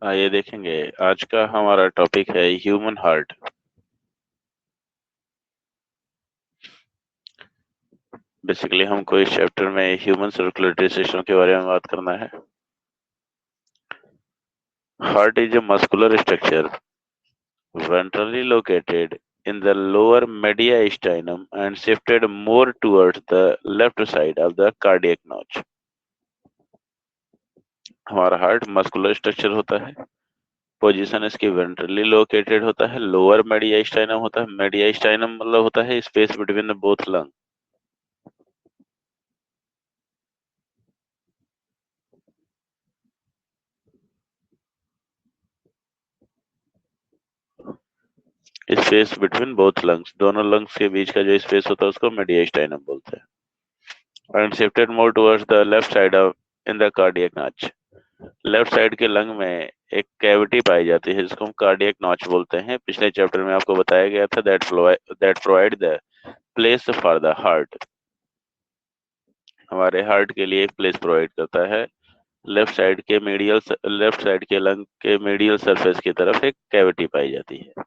आइए देखेंगे। आज का हमारा टॉपिक है ह्यूमन हार्ट। बेसिकली हमको इस चैप्टर में ह्यूमन सर्कुलेटरी सिस्टम के बारे में बात करना है। Heart is a muscular structure ventrally located in the lower mediastinum and shifted more towards the left side of the cardiac notch। हमारा हार्ट मस्कुलर स्ट्रक्चर होता है। पोजीशन इसकी वेंट्रली लोकेटेड होता है, लोअर मेडियास्टाइनम होता है। मेडियास्टाइनम मतलब होता है space between the both lung. Space between both lungs, दोनों लंग्स के बीच का जो स्पेस होता है उसको मेडियास्टाइनम बोलते हैं। And shifted more towards the left side of in the cardiac notch. Left side के लंग में एक कैविटी पाई जाती है जिसको हम कार्डियक नॉच बोलते हैं। पिछले चैप्टर में आपको बताया गया था that provide the place for the heart. हमारे हार्ट के लिए एक प्लेस प्रोवाइड करता है। लेफ्ट साइड के लंग के मीडियल सरफेस की तरफ एक कैविटी पाई जाती है।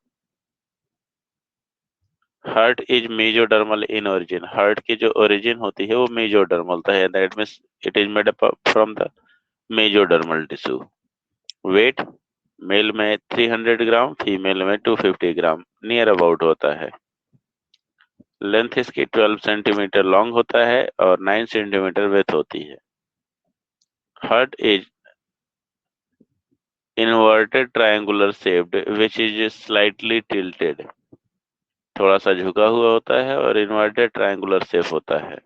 Heart is mesodermal in origin. Heart की जो ओरिजिन होती है वो मेजोडर्मल होता है। That means it is made up from the mesodermal tissue. Weight male में 300 ग्राम, फीमेल में 250 ग्राम नियर अबाउट होता है। लेंथ इसकी 12 सेंटीमीटर लॉन्ग होता है और 9 सेंटीमीटर विड्थ होती है। Heart is inverted triangular shaped which is slightly tilted. थोड़ा सा झुका हुआ होता है और इनवर्टेड ट्रायंगुलर शेप होता है,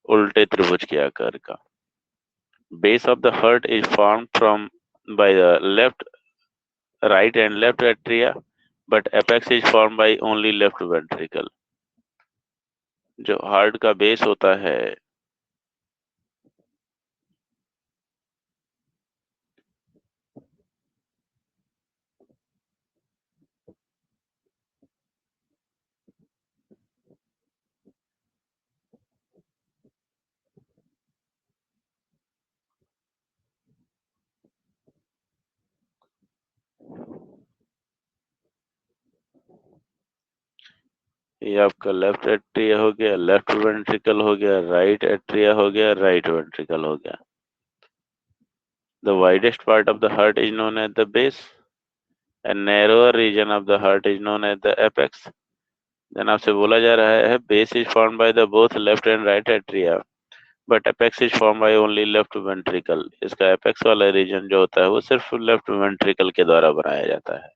उल्टे त्रिभुज के आकार का। Base of the heart is formed from by the right and left atria, but apex is formed by only left ventricle। जो हार्ट का बेस होता है, ये आपका लेफ्ट एट्रिया हो गया, लेफ्ट वेंट्रिकल हो गया, राइट एट्रिया हो गया, राइट वेंट्रिकल हो गया। The widest part of the heart is known as the base, and narrower region of the heart is known as the apex। जन आपसे बोला जा रहा है base is formed by the both left and right atria, but apex is form by only left ventricle. इसका apex वाला reason जो होता है वो सिर्फ लेफ्ट वेंट्रिकल के द्वारा बनाया जाता है।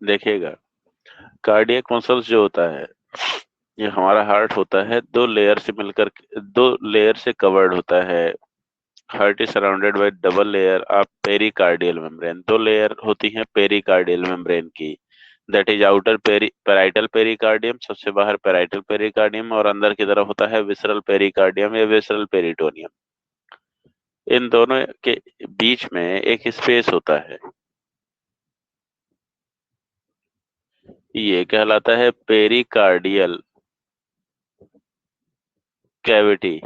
देखिएगा, कार्डियक मसल्स जो होता है, ये हमारा हार्ट होता है दो लेयर से कवर्ड होता है। Heart is surrounded by double layer of pericardial membrane. दो लेयर होती हैं पेरिकार्डियल मेम्ब्रेन की। That is outer parietal pericardium, सबसे बाहर पेराइटल पेरिकार्डियम, और अंदर की तरफ होता है विसरल पेरिकार्डियम या विसरल पेरिटोनियम। इन दोनों के बीच में एक स्पेस होता है। ये कहलाता है पेरिकार्डियल कैविटी।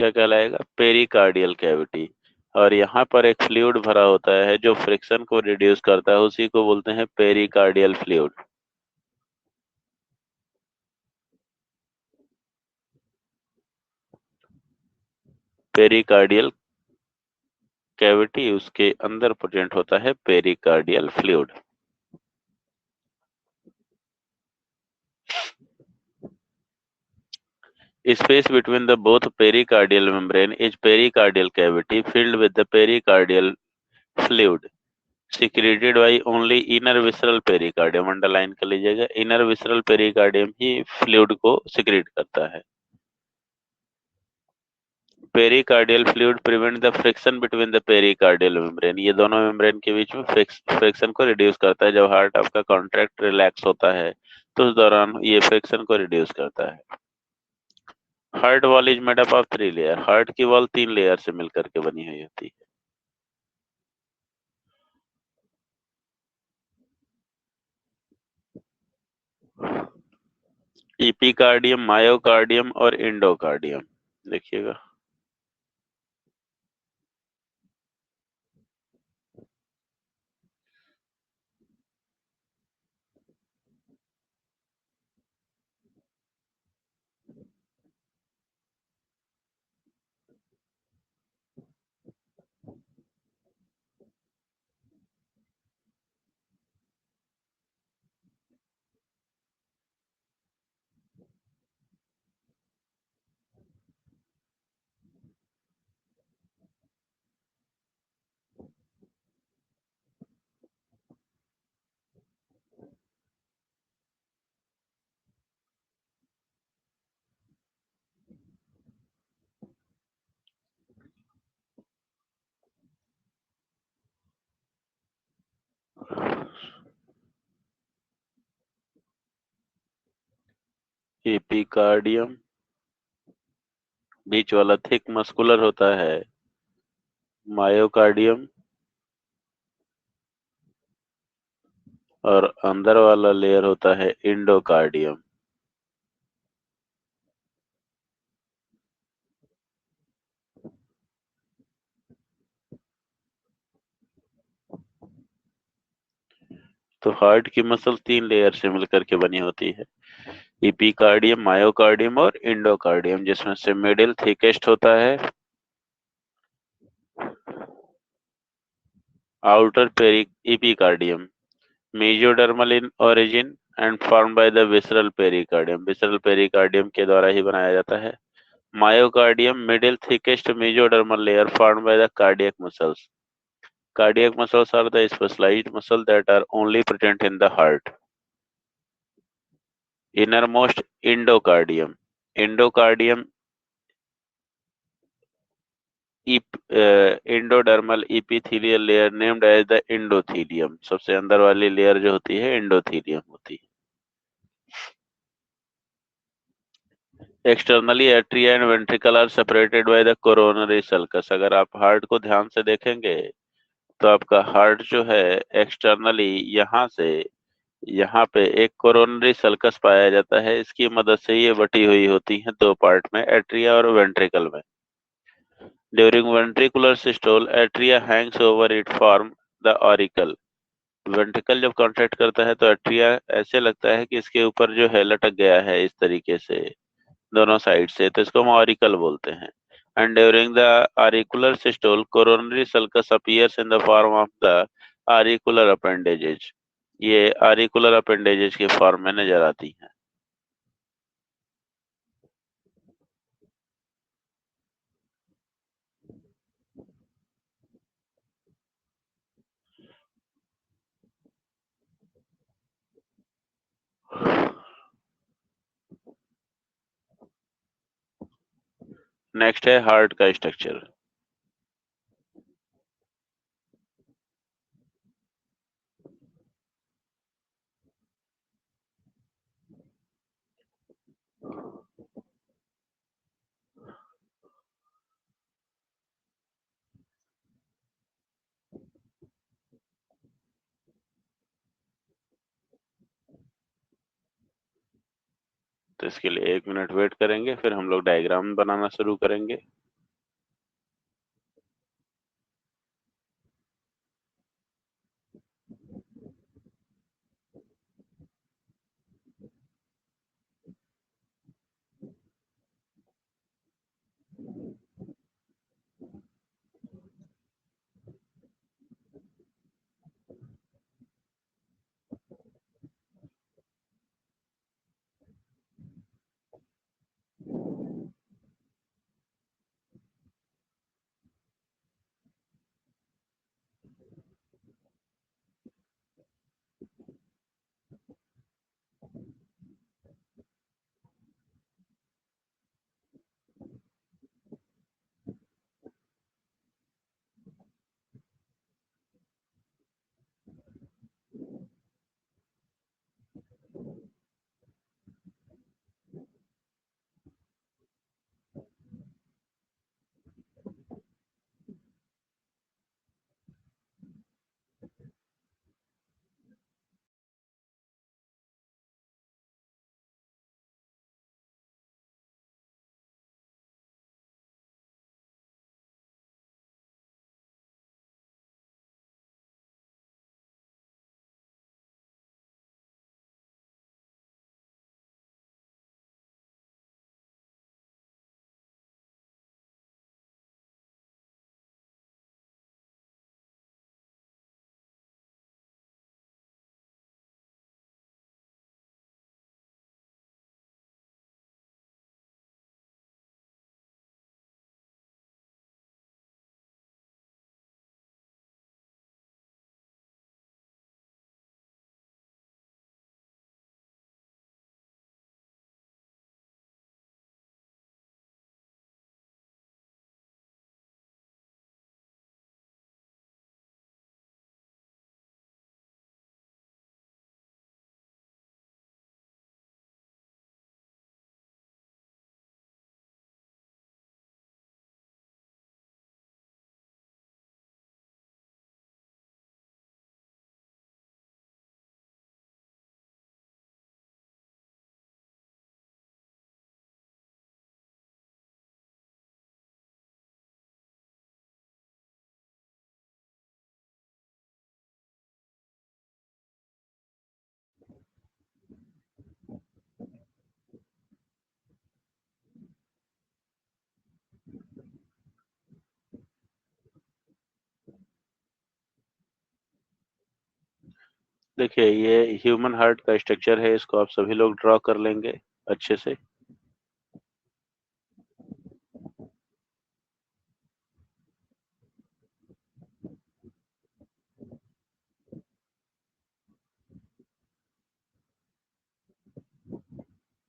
क्या कहलाएगा? Pericardial cavity. और यहाँ पर एक फ्लूइड भरा होता है जो फ्रिक्शन को रिड्यूस करता है, उसी को बोलते हैं पेरिकार्डियल फ्लूइड। पेरिकार्डियल कैविटी, उसके अंदर प्रेजेंट होता है pericardial fluid. Space between the both pericardial membrane is pericardial cavity filled with the pericardial fluid secreted by only inner visceral pericardium। Underline कर लीजिएगा, इनर विसरल पेरिकार्डियम ही fluid को secrete करता है। Pericardial fluid prevent the friction between the pericardial membrane. ये दोनों membrane के बीच में friction को रिड्यूस करता है। जब हार्ट आपका कॉन्ट्रैक्ट रिलैक्स होता है तो उस दौरान ये फ्रिक्शन को रिड्यूस करता है। Heart wall is made up of 3 layer. Heart की वॉल 3 लेयर से मिलकर के बनी हुई होती है। इपिकार्डियम, मायोकार्डियम और इंडोकार्डियम। देखिएगा, एपिकार्डियम बीच वाला थिक मस्कुलर होता है। मायोकार्डियम और अंदर वाला लेयर होता है इंडोकार्डियम। तो हार्ट की मसल 3 लेयर से मिलकर के बनी होती है, इपिकार्डियम, मायोकार्डियम और इंडोकार्डियम, जिसमें से मिडिल थिकेस्ट होता है। Outer peri epicardium mesodermal in origin and form by the visceral pericardium. Visceral pericardium के द्वारा ही बनाया जाता है। Myocardium, middle thickest mesodermal layer formed by the cardiac muscles. Cardiac muscles are the specialized muscles that are only present in the heart. Innermost endocardium. Endocardium endodermal epithelial layer named as the endothelium। सबसे अंदर वाली layer जो होती है endothelium होती है। Externally, atria and ventricle are separated by the coronary sulcus। अगर आप हार्ट को ध्यान से देखेंगे तो आपका हार्ट जो है एक्सटर्नली यहाँ से यहाँ पे एक कोरोनरी सल्कस पाया जाता है। इसकी मदद से ये बटी हुई होती हैं 2 पार्ट में, एट्रिया और वेंट्रिकल में। During ventricular systole atria hangs over it form the auricle. Ventricle जब कॉन्ट्रैक्ट करता है तो एट्रिया ऐसे लगता है कि इसके ऊपर जो है लटक गया है इस तरीके से दोनों साइड से, तो इसको हम ऑरिकल बोलते हैं। And during the auricular systole coronary sulcus appears in the form of the auricular appendages. ये ऑरिकुलर अपेंडेजेज के फॉर्म में नजर आती है। नेक्स्ट है हार्ट का स्ट्रक्चर। तो इसके लिए 1 मिनट वेट करेंगे, फिर हम लोग डायग्राम बनाना शुरू करेंगे। देखिए, ये ह्यूमन हार्ट का स्ट्रक्चर है, इसको आप सभी लोग ड्रॉ कर लेंगे अच्छे से।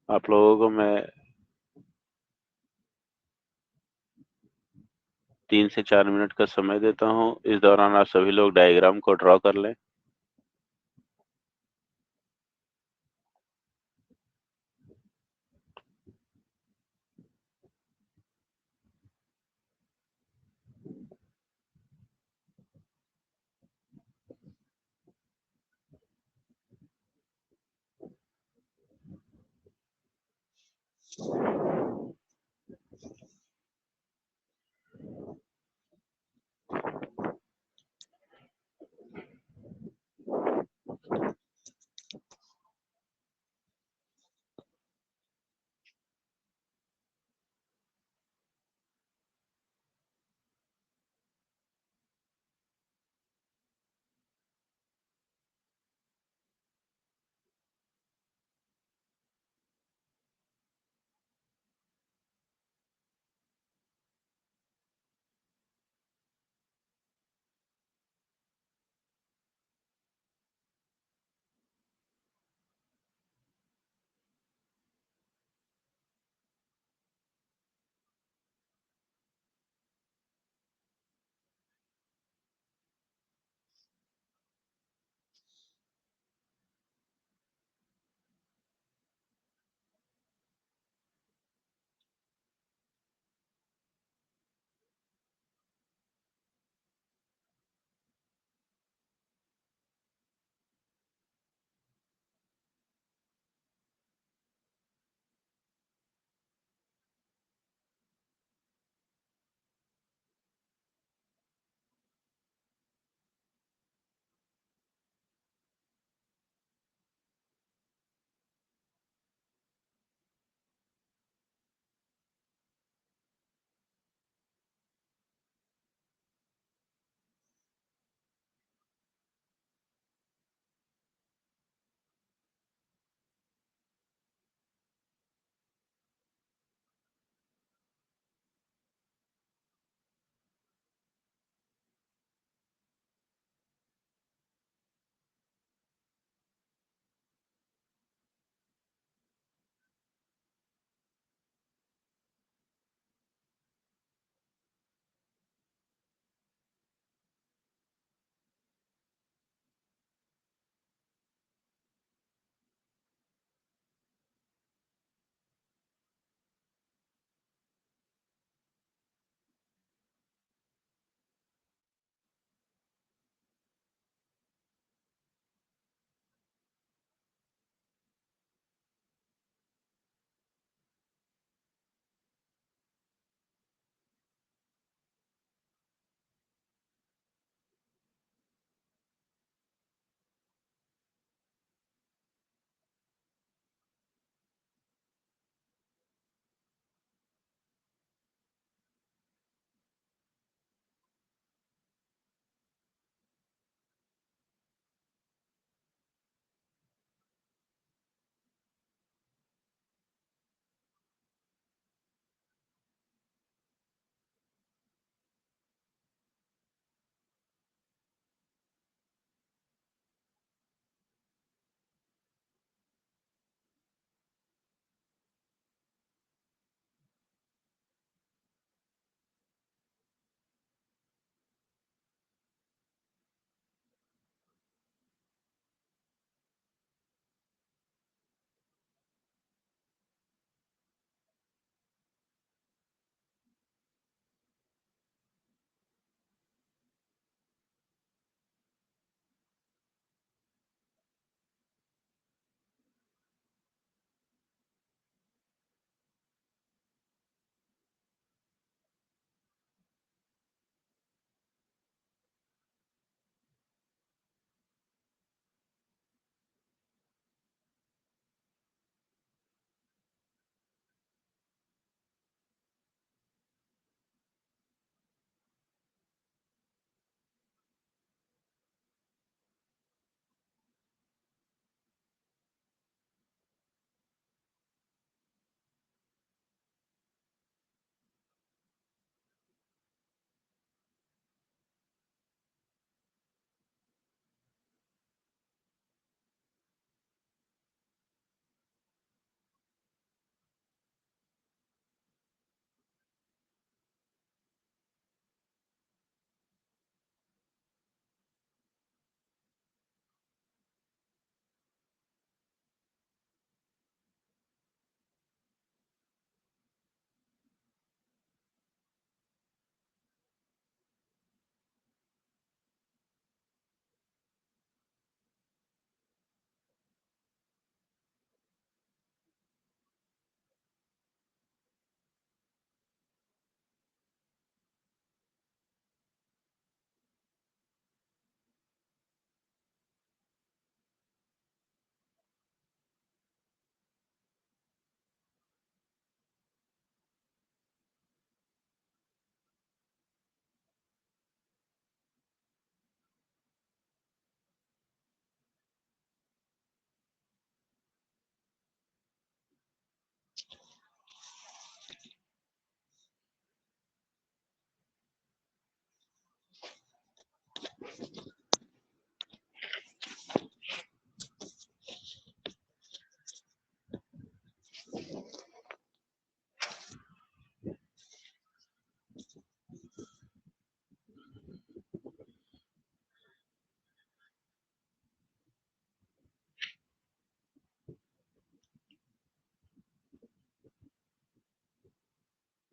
आप लोगों को मैं 3 से 4 मिनट का समय देता हूँ, इस दौरान आप सभी लोग डायग्राम को ड्रॉ कर लें।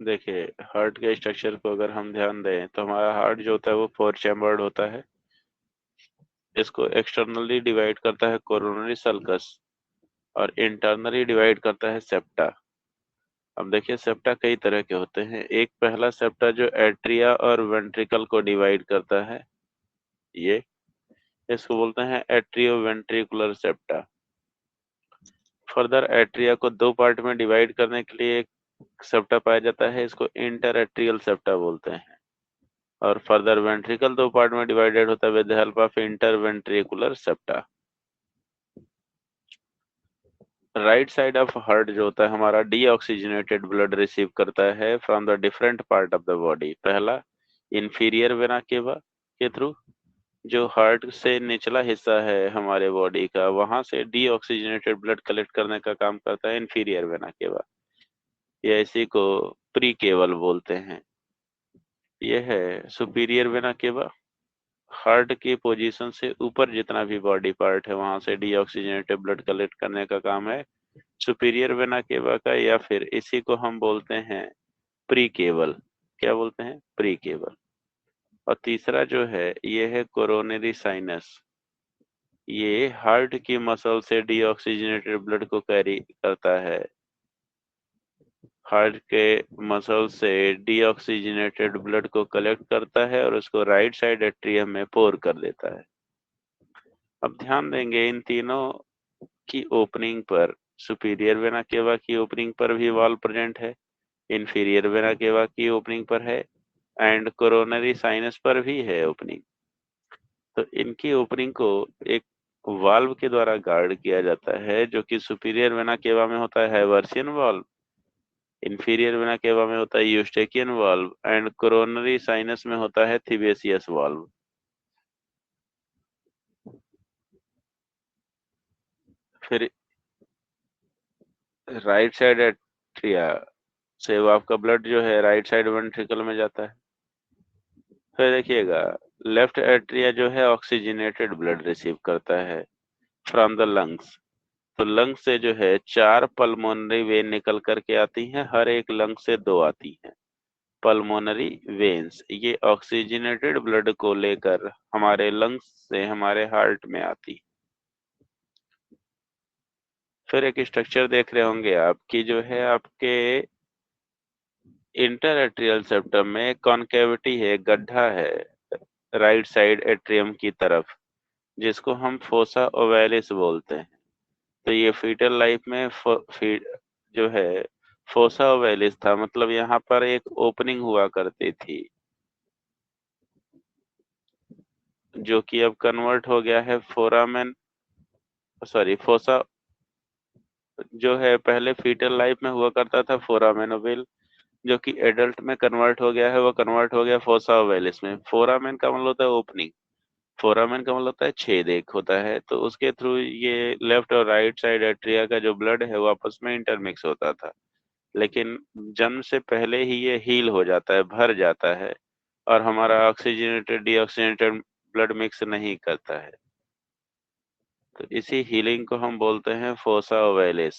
देखिए हार्ट के स्ट्रक्चर को अगर हम ध्यान दें तो हमारा हार्ट जो होता है वो 4 चैम्बर्ड होता है। इसको एक्सटर्नली डिवाइड करता है कोरोनरी सल्कस और इंटरनली डिवाइड करता है सेप्टा। अब देखिए सेप्टा कई तरह के होते हैं। एक पहला सेप्टा जो एट्रिया और वेंट्रिकल को डिवाइड करता है, ये इसको बोलते हैं atrio ventricular septa. Further atria को दो पार्ट में डिवाइड करने के लिए एक सेप्टा पाया जाता है, इसको इंटर एट्रियल सेप्टा बोलते हैं। और फर्दर वेंट्रिकल दो पार्ट में डिवाइडेड होता है with the help of inter ventricular septa. Right side of heart जो होता है हमारा डीऑक्सीजनेटेड ब्लड रिसीव करता है from the different part of the body. पहला इंफीरियर वेना केवा के थ्रू, जो हार्ट से निचला हिस्सा है हमारे बॉडी का, वहां से डीऑक्सीजनेटेड ब्लड कलेक्ट करने का काम करता है इंफीरियर वेना केवा, या इसी को प्री केवल बोलते हैं। यह है सुपीरियर वेना केवा। हार्ट की पोजीशन से ऊपर जितना भी बॉडी पार्ट है वहां से डीऑक्सीजनेटेड ब्लड कलेक्ट करने का काम है सुपीरियर वेना केवा का, या फिर इसी को हम बोलते हैं प्री केवल। क्या बोलते हैं? प्री केवल। और तीसरा जो है ये है कोरोनरी साइनस। ये हार्ट की मसल से डीऑक्सीजनेटेड ब्लड को कैरी करता है। हार्ट के मसल से डीऑक्सीजनेटेड ब्लड को कलेक्ट करता है और उसको राइट साइड एट्रियम में पोर कर देता है। अब ध्यान देंगे इन तीनों की ओपनिंग पर, सुपीरियर वेना केवा की ओपनिंग पर भी वॉल प्रेजेंट है, इंफीरियर वेना केवा की ओपनिंग पर है, एंड कोरोनरी साइनस पर भी है ओपनिंग। तो इनकी ओपनिंग को एक वाल्व के द्वारा गार्ड किया जाता है, जो कि सुपीरियर वेना केवा में होता है Haversian valve, inferior vena cava में होता है Eustachian valve, and coronary sinus में होता है थिबेसियस वाल्व। फिर राइट साइड एट्रिया से वो आपका ब्लड जो है राइट साइड वेंट्रिकल में जाता है। फिर देखिएगा लेफ्ट एट्रिया जो है ऑक्सीजनेटेड ब्लड रिसीव करता है फ्रॉम द लंग्स। तो लंग से जो है 4 पल्मोनरी वेन निकल करके आती हैं, हर एक लंग से 2 आती हैं पल्मोनरी वेन्स। ये ऑक्सीजनेटेड ब्लड को लेकर हमारे लंग्स से हमारे हार्ट में आती। फिर एक स्ट्रक्चर देख रहे होंगे आप कि जो है आपके इंटर एट्रियल सेप्टम में कॉन्केविटी है, गड्ढा है राइट साइड एट्रियम की तरफ, जिसको हम फोसा ओवैलिस बोलते हैं। तो ये फीटल लाइफ में जो है फोसा ओवैलिस था, मतलब यहाँ पर एक ओपनिंग हुआ करती थी, जो कि अब कन्वर्ट हो गया है फोरामेन, सॉरी फोसा। जो है पहले फीटल लाइफ में हुआ करता था फोरामेन ओवल, जो कि एडल्ट में कन्वर्ट हो गया है, वो कन्वर्ट हो गया फोसा ओवैलिस में। फोरामेन का मतलब होता है ओपनिंग, फोरामेन का मतलब होता है छेद एक होता है। तो उसके थ्रू ये लेफ्ट और राइट साइड एट्रिया का जो ब्लड है वो आपस में इंटरमिक्स होता था। लेकिन जन्म से पहले ही ये हील हो जाता है, भर जाता है, और हमारा ऑक्सीजनेटेड डीऑक्सीजनेटेड ब्लड मिक्स नहीं करता है। तो इसी हीलिंग को हम बोलते हैं फोसा ओवैलिस।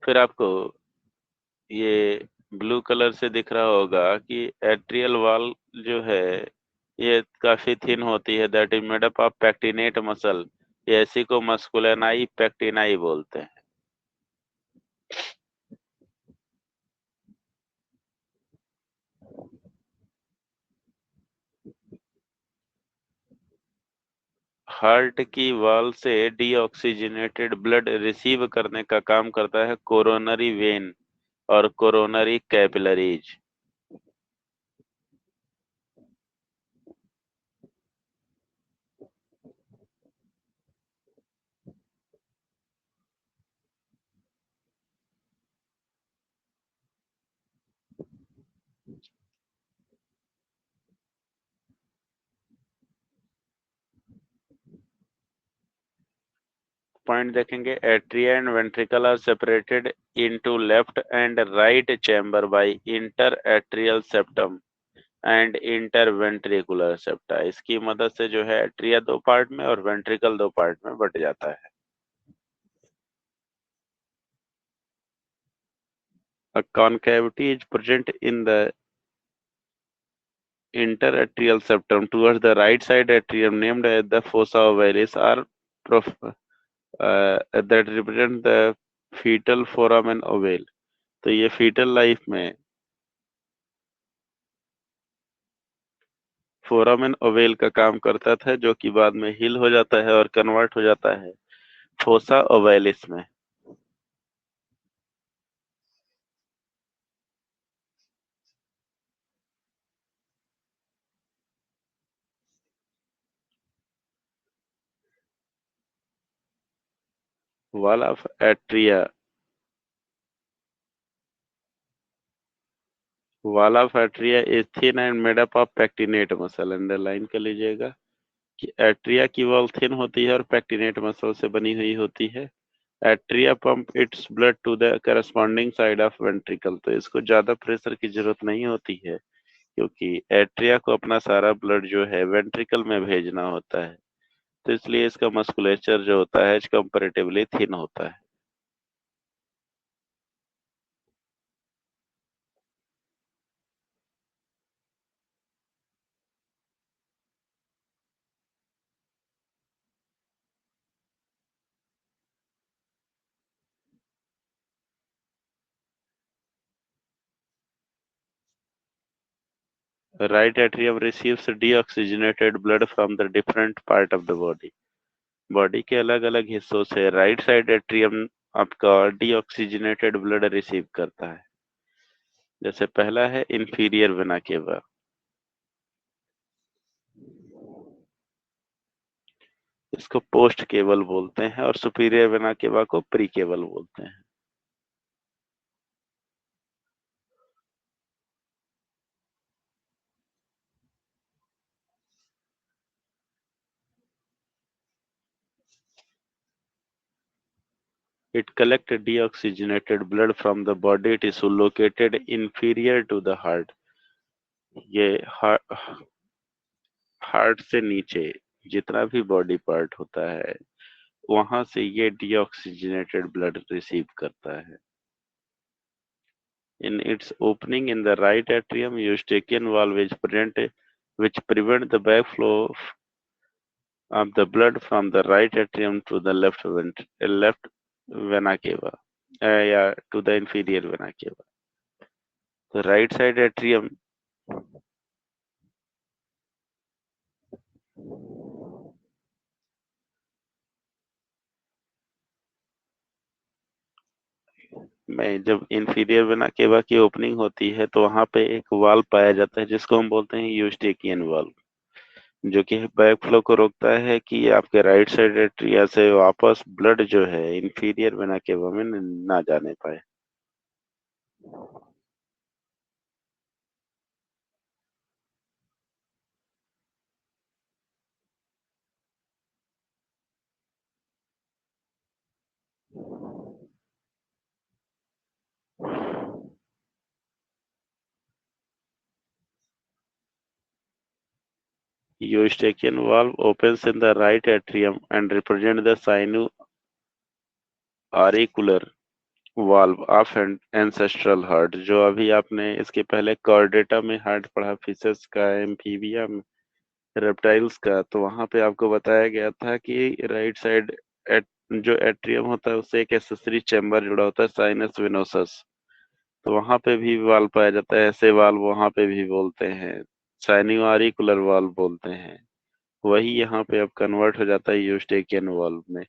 फिर आपको ये ब्लू कलर से दिख रहा होगा कि एट्रियल वॉल जो है ये काफी थिन होती है, that is made up of pectinate muscle. ये इसी को मस्कुलिनाई पैक्टिनाई बोलते हैं। हार्ट की वॉल से डीऑक्सीजनेटेड ब्लड रिसीव करने का काम करता है कोरोनरी वेन और कोरोनरी कैपिलरीज। पॉइंट देखेंगे, atria and ventricle are separated into left and right chamber by inter atrial septum and interventricular septa. इसकी मदद से जो है एट्रिया दो पार्ट में और वेंट्रिकल दो पार्ट में बट जाता है। A concavity is present in the interatrial septum towards the right side atrium, named as the fossa ovalis, are that represent the fetal foramen ovale. तो ये फीटल लाइफ में foramen ovale का काम करता था, जो कि बाद में हील हो जाता है और कन्वर्ट हो जाता है फोसा ओवेलिस में। Wall of atria wall of atria is thin and made up of pectinate muscle. Underline कर लीजिएगा कि एट्रिया की वॉल थिन होती है और पैक्टिनेट मसल से बनी हुई होती है। Atria pump its blood to the corresponding side of ventricle. तो इसको ज्यादा प्रेशर की जरूरत नहीं होती है, क्योंकि एट्रिया को अपना सारा ब्लड जो है वेंट्रिकल में भेजना होता है, तो इसलिए इसका मस्कुलेचर जो होता है कंपैरेटिवली थिन होता है। Right atrium receives deoxygenated blood from the different part of the body. Body के अलग अलग हिस्सों से राइट साइड एट्रियम आपका डीऑक्सीजनेटेड ब्लड रिसीव करता है। जैसे पहला है इंफीरियर वेना केवा, इसको पोस्ट केबल बोलते हैं, और सुपीरियर वेना केवा को प्री केबल बोलते हैं। It collects deoxygenated blood from the body tissue located inferior to the heart। ये हार्ट से नीचे जितना भी बॉडी पार्ट होता है, वहां से ये डीऑक्सीजनेटेड ब्लड रिसीव करता है। In its opening in the right atrium, eustachian valve is present, which prevent the backflow of the blood from the right atrium to the left vena cava, yeah, to the inferior vena cava। The right side atrium में जब inferior vena cava की opening होती है, तो वहां पे एक valve पाया जाता है जिसको हम बोलते हैं यूस्टेकियन वाल्व, जो कि बैक फ्लो को रोकता है कि आपके राइट साइड एट्रिया से वापस ब्लड जो है इंफीरियर वेना केवा में ना जाने पाए। Eustachian valve opens in the right atrium and represent the sino-auricular valve of ancestral heart। जो अभी आपने इसके पहले कॉर्डेटा में हार्ट पढ़ा, फिशेस का, एम्फीबिया में, रेप्टाइल्स का, तो वहां पे आपको बताया गया था कि राइट साइड जो एट्रियम होता है उससे एक एक्सेसरी चैम्बर जुड़ा होता है, साइनस वेनोसस। तो वहां पे भी वाल्व पाया जाता है, ऐसे वाल्व वहां पे भी बोलते हैं, साइनोआरिकुलर वाल्व बोलते हैं। वही यहाँ पे अब कन्वर्ट हो जाता है यूस्टेकियन वाल्व में।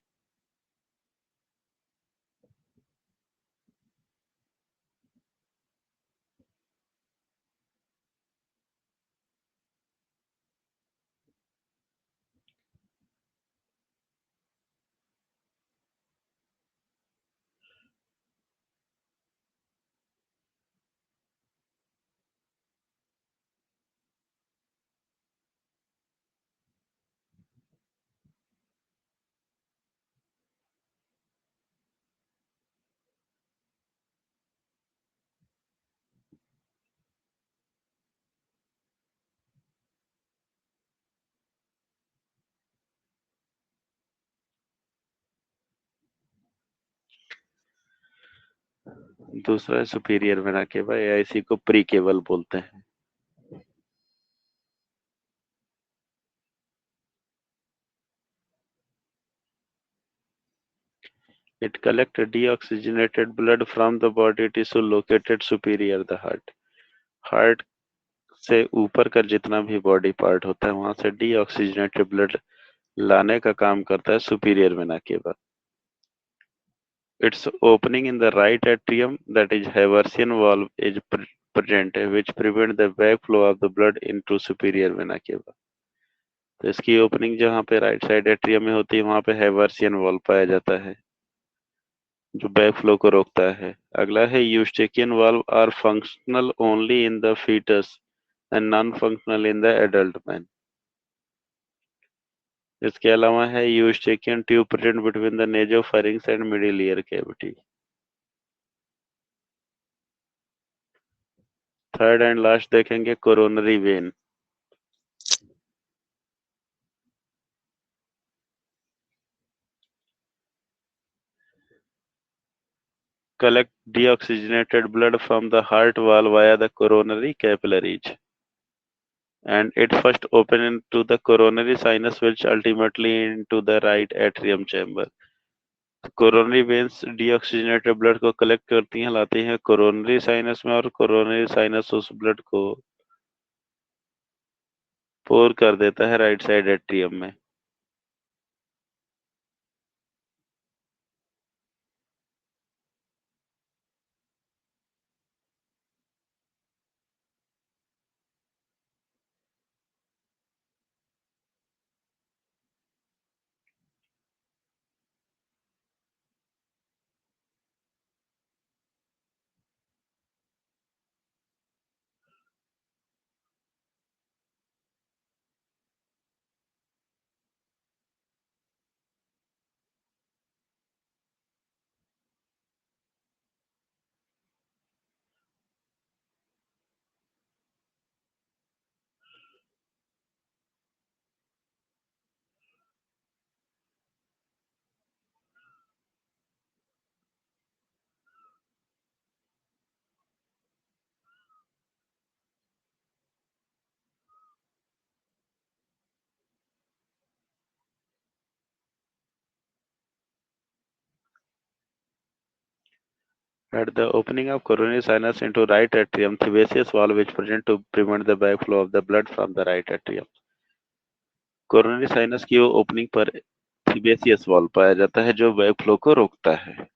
दूसरा है सुपीरियर वेना केवा, या इसी को प्री केवल बोलते हैं। It collects deoxygenated blood from the body tissue located superior the heart. Heart से ऊपर का जितना भी बॉडी पार्ट होता है वहां से डीऑक्सीजनेटेड ब्लड लाने का काम करता है superior vena cava. Its opening in the right atrium, that is Haversian valve, is present, which prevent the backflow of the blood into superior vena cava. तो इसकी ओपनिंग जहाँ पे राइट साइड एट्रियम में होती है वहां पे हैवर्सियन वॉल्व पाया जाता है जो बैक फ्लो को रोकता है। अगला है Eustachian valve are functional only in the foetus and non functional in the adult man. इसके अलावा है Eustachian tube present between the nasopharynx and middle ear cavity. Third and last देखेंगे coronary vein. Collect deoxygenated blood from the heart wall via the coronary capillaries, and it first opens into the coronary sinus, which ultimately into the right atrium chamber. Coronary veins deoxygenated blood को collect करती हैं, लाती हैं coronary sinus में, और coronary sinus उस blood को पोर कर देता है राइट साइड एट्रियम में। At the opening of coronary sinus into right atrium, sebaceous valve is present to prevent the backflow of the blood from the right atrium. Coronary sinus की opening पर sebaceous valve पाया जाता है जो back flow को रोकता है।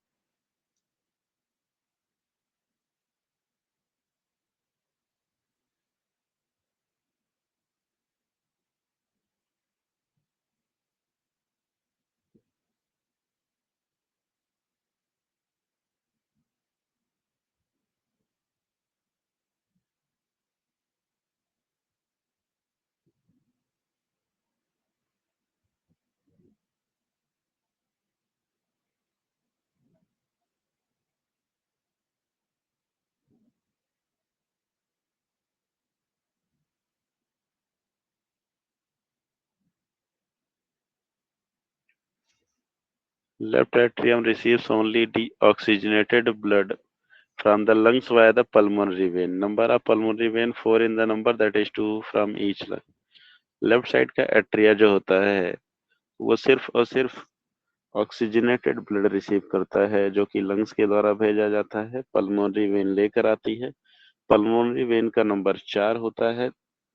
Left atrium receives only deoxygenated blood from the lungs via the pulmonary vein. Number of pulmonary vein 4 in the number, that is 2 from each lung. Left side का atria जो होता है वो सिर्फ और सिर्फ ऑक्सीजनेटेड ब्लड रिसीव करता है जो कि लंग्स के द्वारा भेजा जाता है, पल्मोनरी वेन लेकर आती है। पल्मोनरी वेन का नंबर 4 होता है,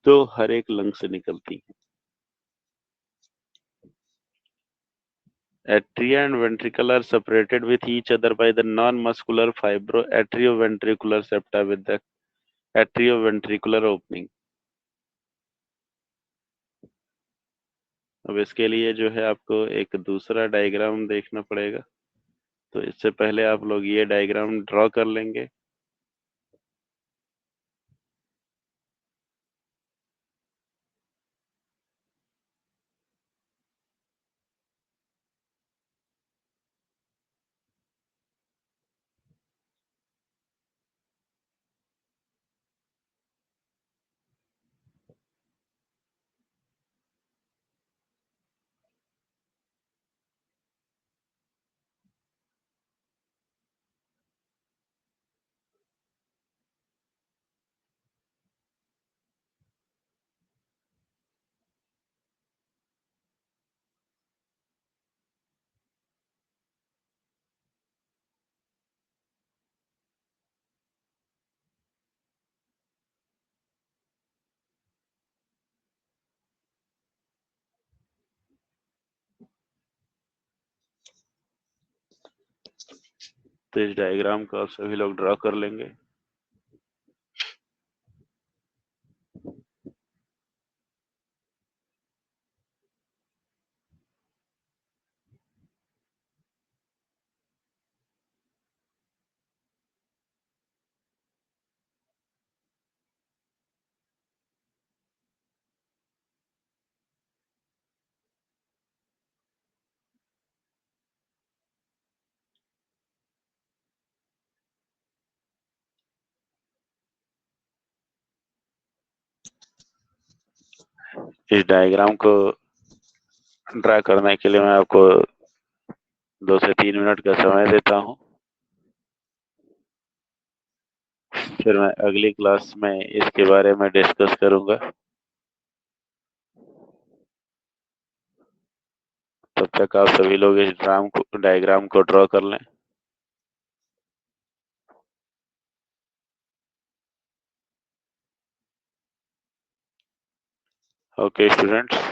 तो हर एक लंग से निकलती है। Atria and ventricle are separated with each other by the non-muscular fibro atrioventricular septa with the atrioventricular opening. अब इसके लिए जो है आपको एक दूसरा डायग्राम देखना पड़ेगा, तो इससे पहले आप लोग ये डायग्राम ड्रॉ कर लेंगे। तो इस डायग्राम को आप सभी लोग ड्रॉ कर लेंगे। इस डायग्राम को ड्रा करने के लिए मैं आपको 2 से 3 मिनट का समय देता हूँ। फिर मैं अगली क्लास में इसके बारे में डिस्कस करूंगा। तब तक आप सभी लोग इस डायग्राम को ड्रॉ कर लें। Okay students.